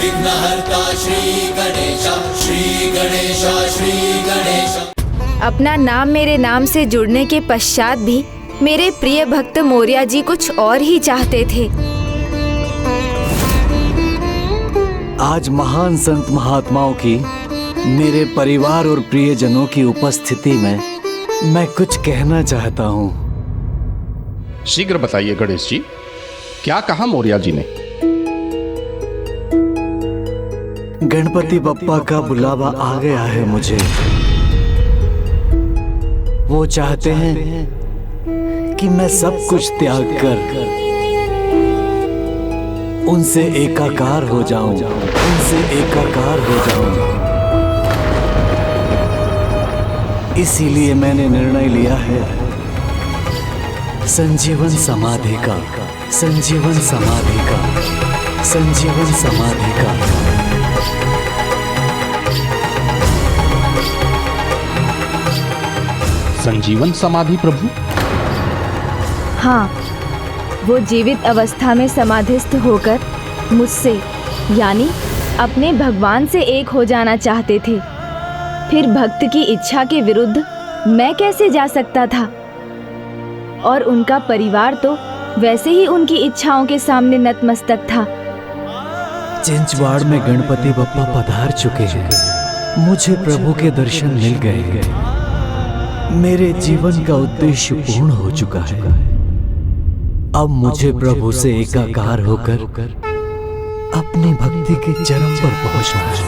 विघ्नहर्ता श्री गणेश, श्री गणेश, श्री गणेश। अपना नाम मेरे नाम से जुड़ने के पश्चात भी मेरे प्रिय भक्त मौर्य जी कुछ और ही चाहते थे। आज महान संत महात्माओं की, मेरे परिवार और प्रियजनों की उपस्थिति में मैं कुछ कहना चाहता हूँ। शीघ्र बताइए गणेश जी, क्या कहा मौर्य जी ने? गणपति बप्पा का बुलावा आ गया है मुझे। वो चाहते हैं कि मैं सब कुछ त्याग कर उनसे एकाकार हो जाऊं, उनसे एकाकार हो जाऊं। इसीलिए मैंने निर्णय लिया है संजीवन समाधि का, संजीवन समाधि का, संजीवन समाधि का। संजीवन समाधि प्रभु? हाँ, वो जीवित अवस्था में समाधिस्थ होकर मुझसे यानी अपने भगवान से एक हो जाना चाहते थे। फिर भक्त की इच्छा के विरुद्ध मैं कैसे जा सकता था? और उनका परिवार तो वैसे ही उनकी इच्छाओं के सामने नतमस्तक था। चिंचवाड़ में गणपति बप्पा पधार चुके हैं। मुझे प्रभु के दर्शन मिल गए। मेरे जीवन का उद्देश्य पूर्ण हो चुका है। अब मुझे प्रभु से एकाकार होकर अपनी भक्ति के चरम पर पहुंचना है।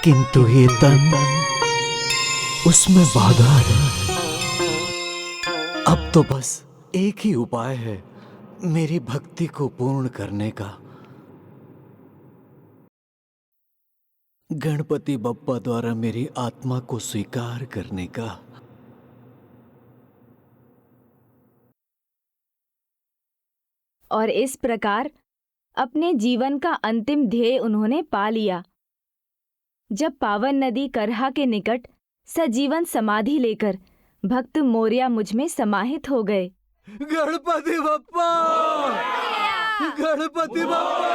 किंतु ये तन उसमें बाधा है। अब तो बस एक ही उपाय है मेरी भक्ति को पूर्ण करने का। गणपति बप्पा द्वारा मेरी आत्मा को स्वीकार करने का। और इस प्रकार अपने जीवन का अंतिम ध्येय उन्होंने पा लिया। जब पावन नदी करहा के निकट सजीवन समाधि लेकर भक्त मौर्य मुझ में समाहित हो गए। गणपति बप्पा, गणपति बप्पा।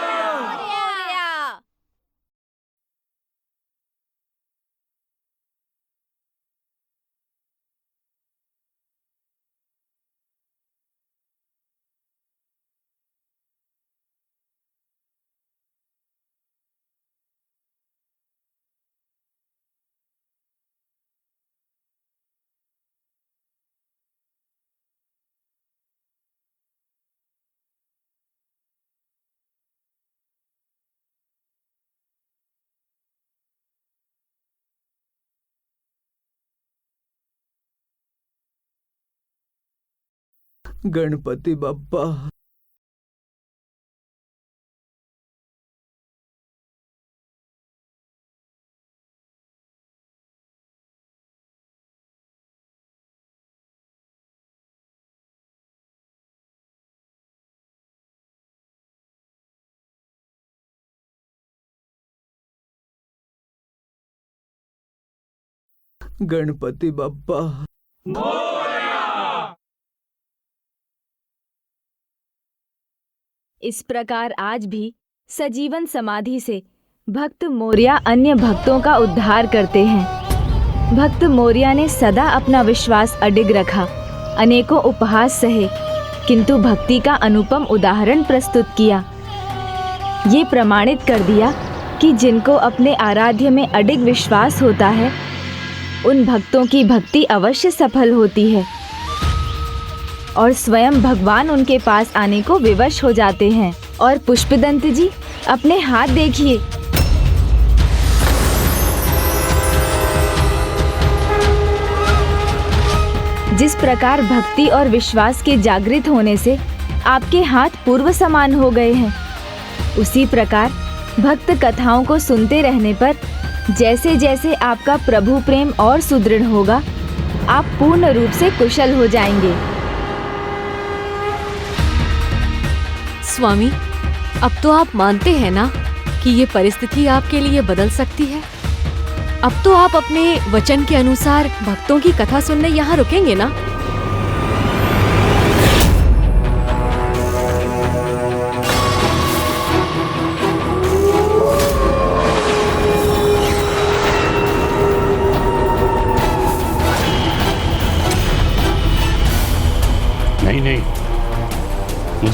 गणपति बप्पा, गणपति बप्पा। इस प्रकार आज भी सजीवन समाधि से भक्त मौर्य अन्य भक्तों का उद्धार करते हैं। भक्त मौर्य ने सदा अपना विश्वास अडिग रखा, अनेकों उपहास सहे, किंतु भक्ति का अनुपम उदाहरण प्रस्तुत किया। ये प्रमाणित कर दिया कि जिनको अपने आराध्य में अडिग विश्वास होता है, उन भक्तों की भक्ति अवश्य सफल होती है और स्वयं भगवान उनके पास आने को विवश हो जाते हैं। और पुष्पदंत जी, अपने हाथ देखिए। जिस प्रकार भक्ति और विश्वास के जागृत होने से आपके हाथ पूर्व समान हो गए हैं, उसी प्रकार भक्त कथाओं को सुनते रहने पर जैसे जैसे आपका प्रभु प्रेम और सुदृढ़ होगा, आप पूर्ण रूप से कुशल हो जाएंगे। स्वामी, अब तो आप मानते हैं ना कि ये परिस्थिति आपके लिए बदल सकती है? अब तो आप अपने वचन के अनुसार भक्तों की कथा सुनने यहाँ रुकेंगे ना?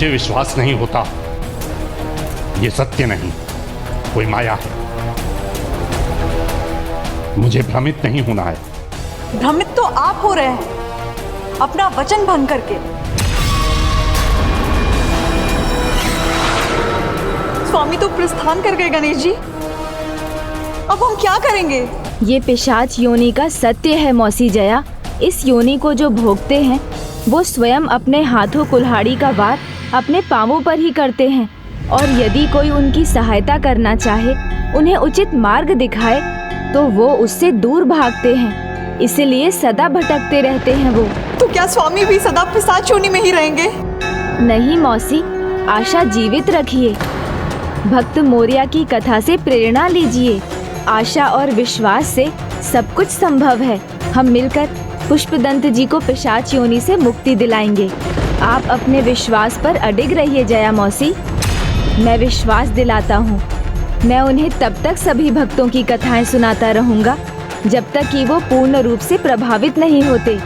मुझे विश्वास नहीं होता। ये सत्य नहीं, कोई माया है। मुझे भ्रमित नहीं होना है। भ्रमित तो आप हो रहे हैं अपना वचन भंग करके। स्वामी तो प्रस्थान कर गए गणेश जी, अब हम क्या करेंगे? ये पिशाच योनि का सत्य है मौसी जया। इस योनि को जो भोगते हैं वो स्वयं अपने हाथों कुल्हाड़ी का वार अपने पांवों पर ही करते हैं, और यदि कोई उनकी सहायता करना चाहे, उन्हें उचित मार्ग दिखाए, तो वो उससे दूर भागते हैं। इसलिए सदा भटकते रहते हैं वो। तो क्या स्वामी भी सदा पिशाच योनि में ही रहेंगे? नहीं मौसी, आशा जीवित रखिए। भक्त मोरिया की कथा से प्रेरणा लीजिए। आशा और विश्वास से सब कुछ संभव है। हम मिलकर पुष्पदंत जी को पिशाच योनि से मुक्ति दिलाएंगे। आप अपने विश्वास पर अडिग रहिए जया मौसी। मैं विश्वास दिलाता हूँ, मैं उन्हें तब तक सभी भक्तों की कथाएं सुनाता रहूँगा जब तक कि वो पूर्ण रूप से प्रभावित नहीं होते।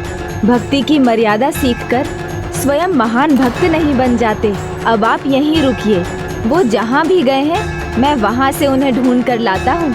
भक्ति की मर्यादा सीखकर स्वयं महान भक्त नहीं बन जाते। अब आप यहीं रुकिए, वो जहाँ भी गए हैं मैं वहाँ से उन्हें ढूंढ कर लाता हूँ।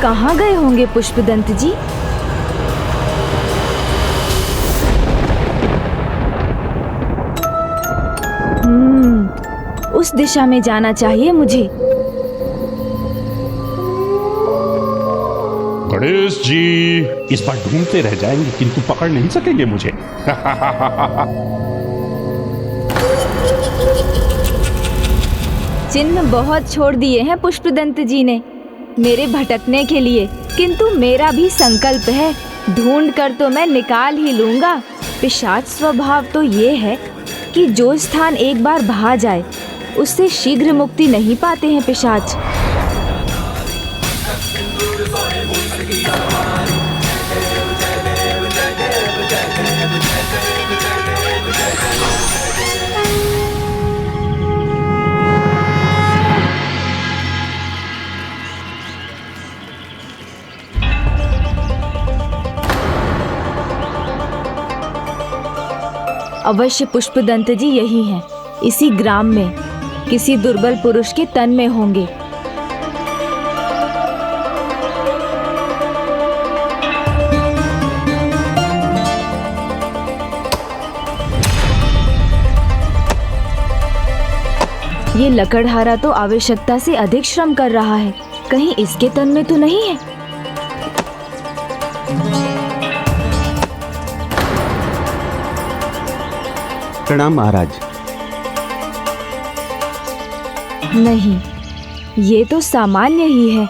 कहाँ गए होंगे पुष्पदंत जी? उस दिशा में जाना चाहिए मुझे। गणेश जी इस बार ढूंढते रह जाएंगे किंतु पकड़ नहीं सकेंगे मुझे। चिन्ह बहुत छोड़ दिए हैं पुष्पदंत जी ने मेरे भटकने के लिए, किंतु मेरा भी संकल्प है, ढूंढ कर तो मैं निकाल ही लूंगा। पिशाच स्वभाव तो ये है कि जो स्थान एक बार भा जाए उससे शीघ्र मुक्ति नहीं पाते हैं पिशाच। अवश्य पुष्पदंत जी यही हैं, इसी ग्राम में किसी दुर्बल पुरुष के तन में होंगे। ये लकड़हारा तो आवश्यकता से अधिक श्रम कर रहा है, कहीं इसके तन में तो नहीं है। प्रणाम महाराज। नहीं, ये तो सामान्य ही है।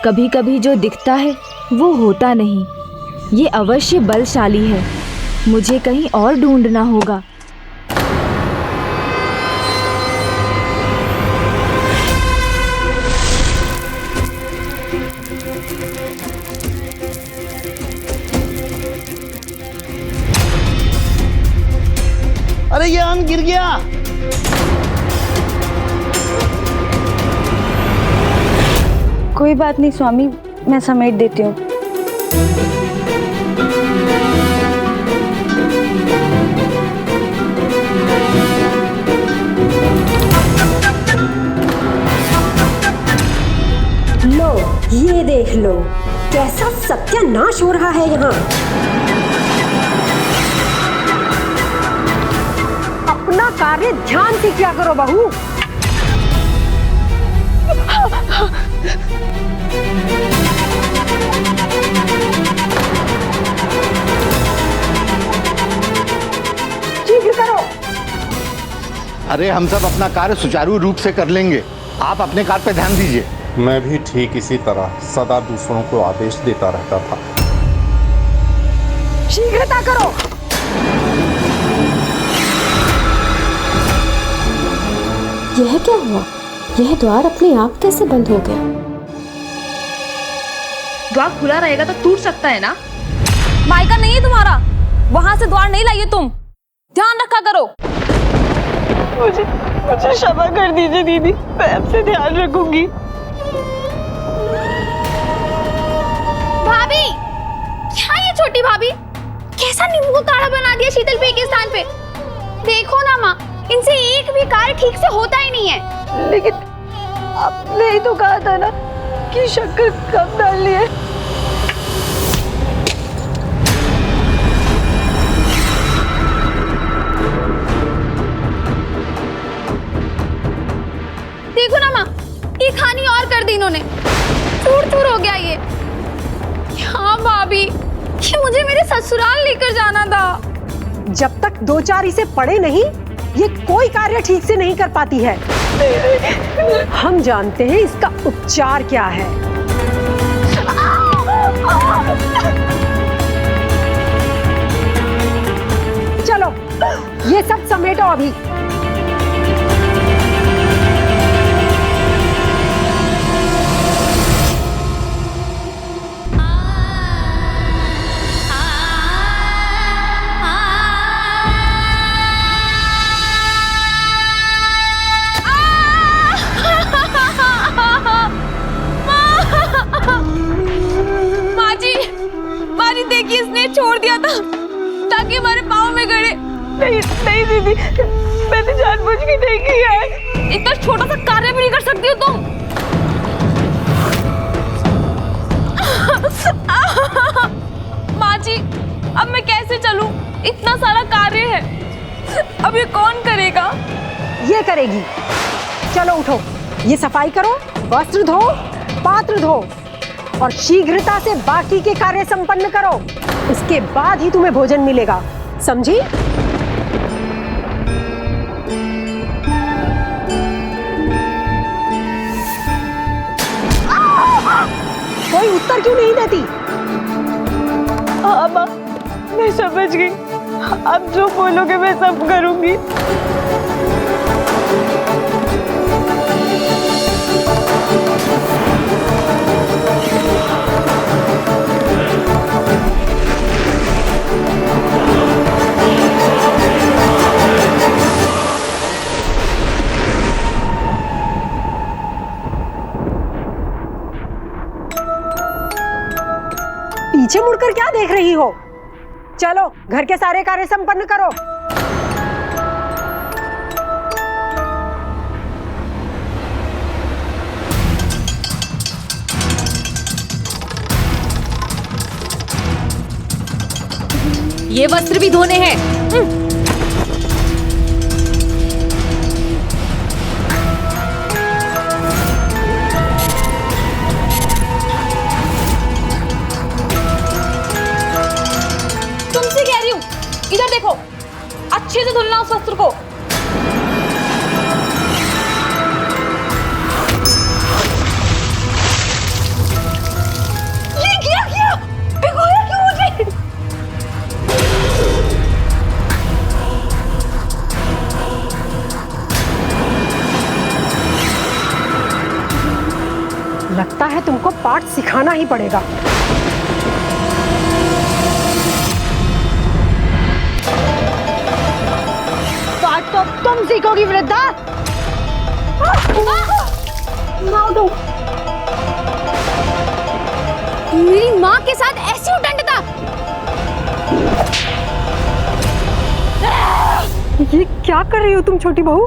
कभी कभी जो दिखता है वो होता नहीं। ये अवश्य बलशाली है, मुझे कहीं और ढूंढना होगा। अरे ये आम गिर गया। कोई बात नहीं स्वामी, मैं समेट देती हूँ। लो, ये देख लो कैसा सत्यानाश हो रहा है यहाँ। अपना कार्य ध्यान से किया करो बहू। शीघ्र करो। अरे हम सब अपना कार्य सुचारू रूप से कर लेंगे, आप अपने कार्य पे ध्यान दीजिए। मैं भी ठीक इसी तरह सदा दूसरों को आदेश देता रहता था। शीघ्रता करो। यह क्या हुआ? यह द्वार अपने आप कैसे बंद हो गया? द्वार खुला रहेगा तो टूट सकता है ना। मायका नहीं है तुम्हारा, वहां से द्वार नहीं लाइए तुम, ध्यान रखा करो। मुझे क्षमा कर दीजिए दीदी, मैं आपसे ध्यान रखूंगी। भाभी, क्या ये छोटी भाभी कैसा नींबू का काढ़ा बना दिया शीतल पे के स्थान पे। देखो ना माँ, इनसे एक भी कार्य ठीक से होता ही नहीं है। लेकिन आपने ही तो कहा था ना कि शक्कर कम डालनी है। देखो ना माँ, ये खानी और कर दी इन्होंने, चूर चूर हो गया ये। हाँ भाभी, ये मुझे मेरे ससुराल लेकर जाना था। जब तक 2-4 इसे पढ़े नहीं, ये कोई कार्य ठीक से नहीं कर पाती है। हम जानते हैं इसका उपचार क्या है। चलो, ये सब समेटो अभी। इसने छोड़ दिया था ताकि हमारे पाँव में गड़े। नहीं दीदी, मैंने जानबूझ के नहीं किया है। इतना छोटा सा कार्य भी नहीं कर सकती हो तुम। माँ जी, अब मैं कैसे चलूं? इतना सारा कार्य है, अब ये कौन करेगा? ये करेगी। चलो उठो, ये सफाई करो, वस्त्र धो, पात्र धो और शीघ्रता से बाकी के कार्य संपन्न करो। उसके बाद ही तुम्हें भोजन मिलेगा, समझी? कोई उत्तर क्यों नहीं देती? हाँ माँ, मैं समझ गई। आप जो बोलोगे मैं सब करूंगी। पीछे मुड़कर क्या देख रही हो? चलो, घर के सारे कार्य संपन्न करो। ये वस्त्र भी धोने हैं। तुमसे कह रही हूँ, इधर देखो, अच्छे से धुलना उस वस्त्र को। ये क्या भिगोया क्यों मुझे? लगता है तुमको पाठ सिखाना ही पड़ेगा। पाठ तो तुम सीखोगी वृद्धा। मेरी माँ के साथ ऐसी उटंडता। ये क्या कर रही हो तुम छोटी बहू?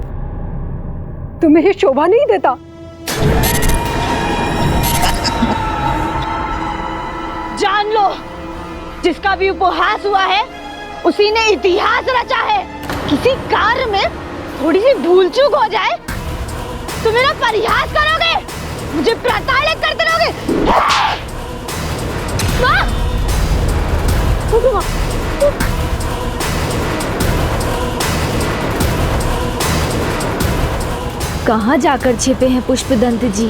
तुम्हें ये शोभा नहीं देता। जान लो, जिसका भी उपहास हुआ है उसी ने इतिहास रचा है। किसी कार्य में थोड़ी सी भूल चूक हो जाए तो मेरा परिहास करोगे, मुझे प्रताड़ित करते रहोगे। कहाँ जाकर छिपे हैं पुष्पदंत जी?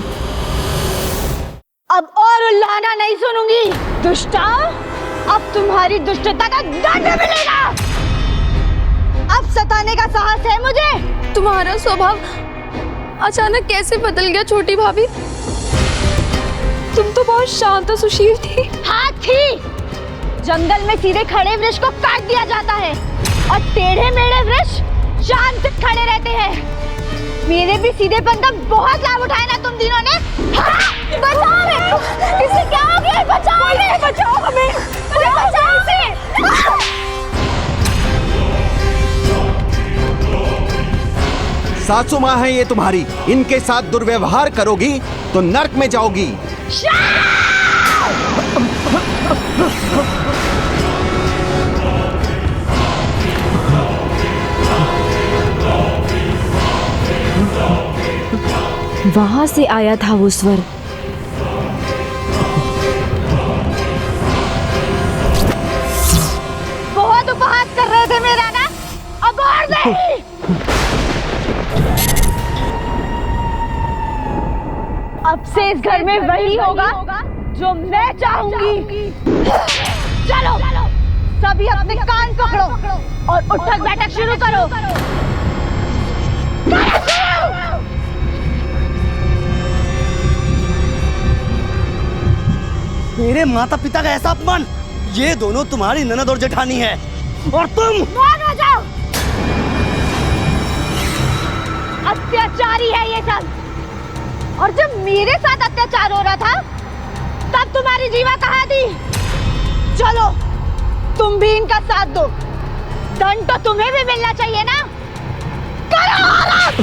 अब और उल्लाना नहीं सुनूंगी। दुष्टा, अब तुम्हारी दुष्टता का दंड मिलेगा। अब सताने का साहस है मुझे। तुम्हारा स्वभाव अचानक कैसे बदल गया छोटी भाभी? तुम तो बहुत शांत और सुशील थी। हाँ थी। जंगल में सीधे खड़े वृक्ष को काट दिया जाता है और टेढ़े मेढ़े वृक्ष शांत से खड़े रहते हैं। मेरे भी सीधेपन का बहुत लाभ उठाया ना तुम तीनों ने। हाँ, बचाओ हमें। इससे क्या हो गया? बचाओ हमें, बचाओ हमें, बचाओ इसे। सासू माँ है ये तुम्हारी, इनके साथ दुर्व्यवहार करोगी तो नर्क में जाओगी। वहां से आया था वो स्वर। बहुत उपहास कर रहे थे मेरा ना, अब और नहीं। अब से इस घर में वही होगा जो मैं चाहूंगी। चलो सभी अपने कान पकड़ो और उठक बैठक शुरू करो। मेरे माता पिता का ऐसा अपमान! ये दोनों तुम्हारी ननद और जेठानी है और तुम मौन हो जाओ। अत्याचारी है ये सब। और जब मेरे साथ अत्याचार हो रहा था तब तुम्हारी जीवा कहाँ थी? चलो तुम भी इनका साथ दो। दंड तो तुम्हें भी मिलना चाहिए ना। करो औरत!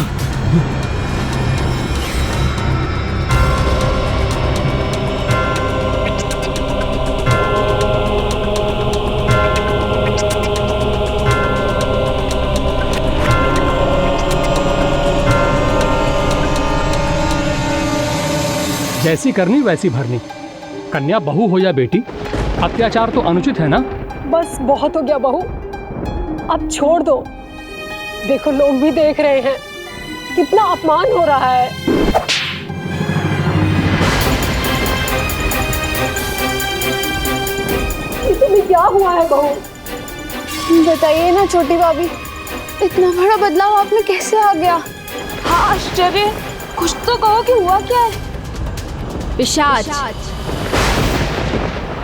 जैसी करनी वैसी भरनी। कन्या बहू हो या बेटी, अत्याचार तो अनुचित है ना। बस बहुत हो गया बहू, अब छोड़ दो। देखो लोग भी देख रहे हैं, कितना अपमान हो रहा है। इसमें क्या हुआ है बहू? बताइए ना छोटी भाभी, इतना बड़ा बदलाव आप में कैसे आ गया? हाँ आश्चर्य, कुछ तो कहो कि हुआ क्या है?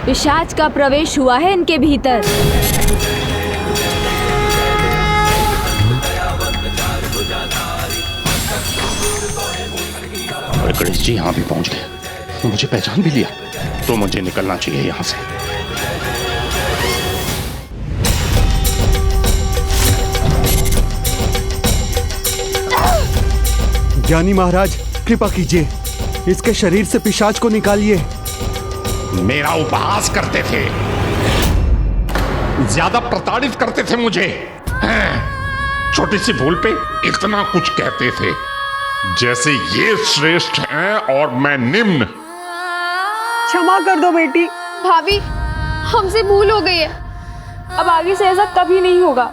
पिशाच का प्रवेश हुआ है इनके भीतर। गणेश जी यहाँ भी पहुँच गए, मुझे पहचान भी लिया, तो मुझे निकलना चाहिए यहाँ से। ज्ञानी महाराज कृपा कीजिए, इसके शरीर से पिशाच को निकालिए। मेरा उपहास करते थे, ज्यादा प्रताड़ित करते थे मुझे। छोटी सी भूल पे इतना कुछ कहते थे, जैसे ये श्रेष्ठ हैं और मैं निम्न। क्षमा कर दो बेटी। भाभी, हमसे भूल हो गई है, अब आगे से ऐसा कभी नहीं होगा।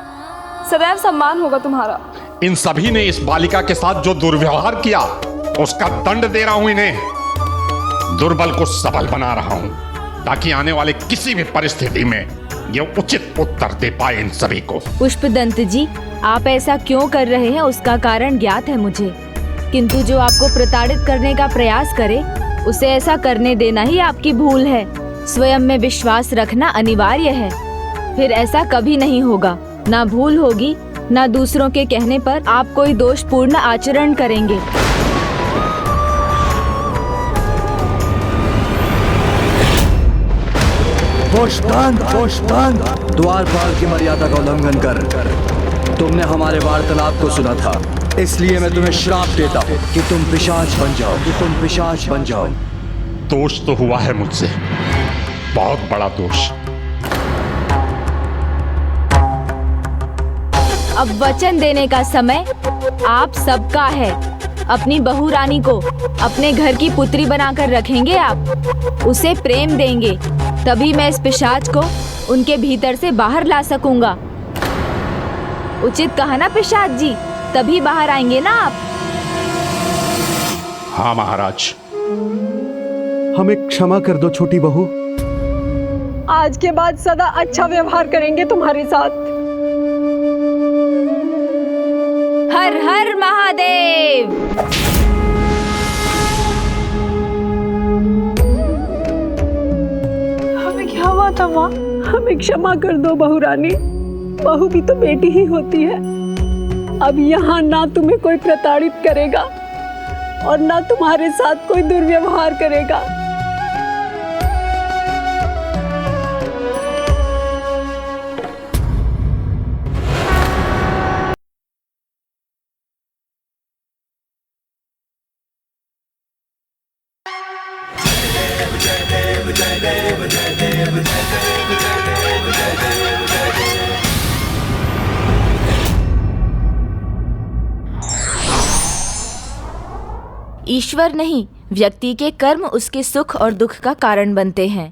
सदैव सम्मान होगा तुम्हारा। इन सभी ने इस बालिका के साथ जो दुर्व्यवहार किया, उसका दंड दे रहा हूं इन्हें। दुर्बल को सबल बना रहा हूं, ताकि आने वाले किसी भी परिस्थिति में ये उचित उत्तर दे पाए इन सभी को। पुष्पदंत जी, आप ऐसा क्यों कर रहे हैं उसका कारण ज्ञात है मुझे, किंतु जो आपको प्रताड़ित करने का प्रयास करे उसे ऐसा करने देना ही आपकी भूल है। स्वयं में विश्वास रखना अनिवार्य है, फिर ऐसा कभी नहीं होगा। ना भूल होगी, ना दूसरों के कहने पर आप कोई दोषपूर्ण आचरण करेंगे। पुष्पदंत, द्वारपाल की मर्यादा का उल्लंघन कर तुमने हमारे वार्तालाप को सुना था, इसलिए मैं तुम्हें श्राप देता हूँ कि तुम पिशाच बन जाओ। दोष तो हुआ है मुझसे, बहुत बड़ा दोष। अब वचन देने का समय आप सबका है। अपनी बहू रानी को अपने घर की पुत्री बनाकर रखेंगे आप, उसे प्रेम देंगे, तभी मैं इस पिशाच को उनके भीतर से बाहर ला सकूंगा। उचित कहा ना पिशाच जी, तभी बाहर आएंगे ना आप। हाँ महाराज। हमें क्षमा कर दो छोटी बहू। आज के बाद सदा अच्छा व्यवहार करेंगे तुम्हारे साथ। हर हर महादेव। हुआ था माँ? हमें क्षमा कर दो बहू रानी, बहू भी तो बेटी ही होती है। अब यहाँ ना तुम्हें कोई प्रताड़ित करेगा और ना तुम्हारे साथ कोई दुर्व्यवहार करेगा। ईश्वर नहीं, व्यक्ति के कर्म उसके सुख और दुख का कारण बनते हैं।